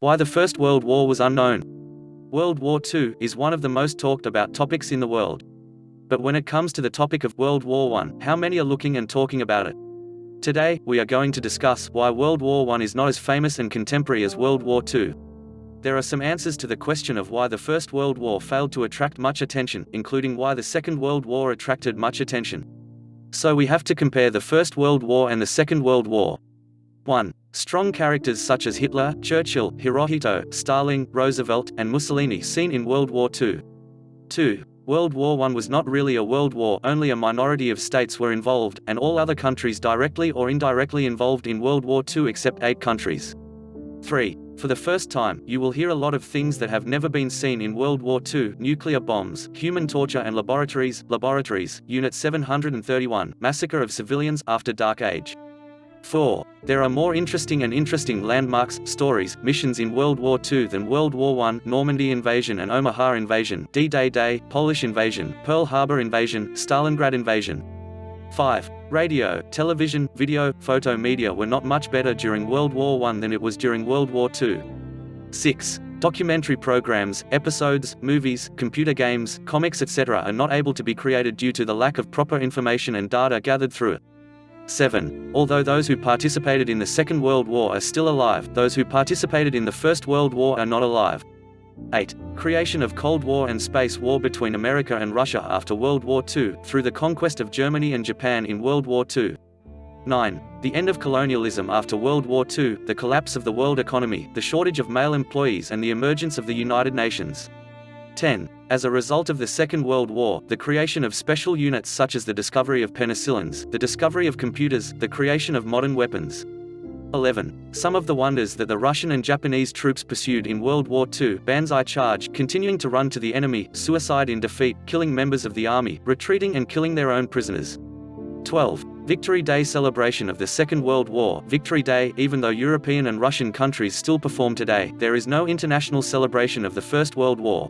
Why the First World War was unknown. World War II is one of the most talked about topics in the world. But when it comes to the topic of World War I, how many are looking and talking about it? Today, we are going to discuss why World War I is not as famous and contemporary as World War II. There are some answers to the question of why the First World War failed to attract much attention, including why the Second World War attracted much attention. So we have to compare the First World War and the Second World War. 1. Strong characters such as Hitler, Churchill, Hirohito, Starling, Roosevelt, and Mussolini seen in World War II. 2. World War I was not really a world war, only a minority of states were involved, and all other countries directly or indirectly involved in World War II except 8 countries. 3. For the first time, you will hear a lot of things that have never been seen in World War II: nuclear bombs, human torture and laboratories, Unit 731, massacre of civilians after Dark Age. 4. There are more interesting landmarks, stories, missions in World War II than World War I: Normandy invasion and Omaha invasion, D-Day Day, Polish invasion, Pearl Harbor invasion, Stalingrad invasion. 5. Radio, television, video, photo media were not much better during World War I than it was during World War II. 6. Documentary programs, episodes, movies, computer games, comics etc. are not able to be created due to the lack of proper information and data gathered through it. 7. Although those who participated in the Second World War are still alive, those who participated in the First World War are not alive. 8. Creation of Cold War and Space War between America and Russia after World War II, through the conquest of Germany and Japan in World War II. 9. The end of colonialism after World War II, the collapse of the world economy, the shortage of male employees and the emergence of the United Nations. 10. As a result of the Second World War, the creation of special units such as the discovery of penicillins, the discovery of computers, the creation of modern weapons. 11. Some of the wonders that the Russian and Japanese troops pursued in World War II: banzai charge, continuing to run to the enemy, suicide in defeat, killing members of the army, retreating and killing their own prisoners. 12. Victory Day celebration of the Second World War. Victory Day, even though European and Russian countries still perform today, there is no international celebration of the First World War.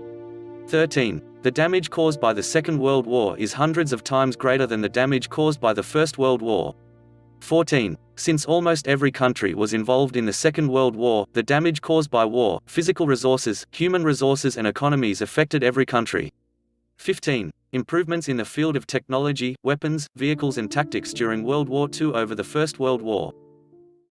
13. The damage caused by the Second World War is hundreds of times greater than the damage caused by the First World War. 14. Since almost every country was involved in the Second World War, the damage caused by war, physical resources, human resources and economies affected every country. 15. Improvements in the field of technology, weapons, vehicles and tactics during World War II over the First World War.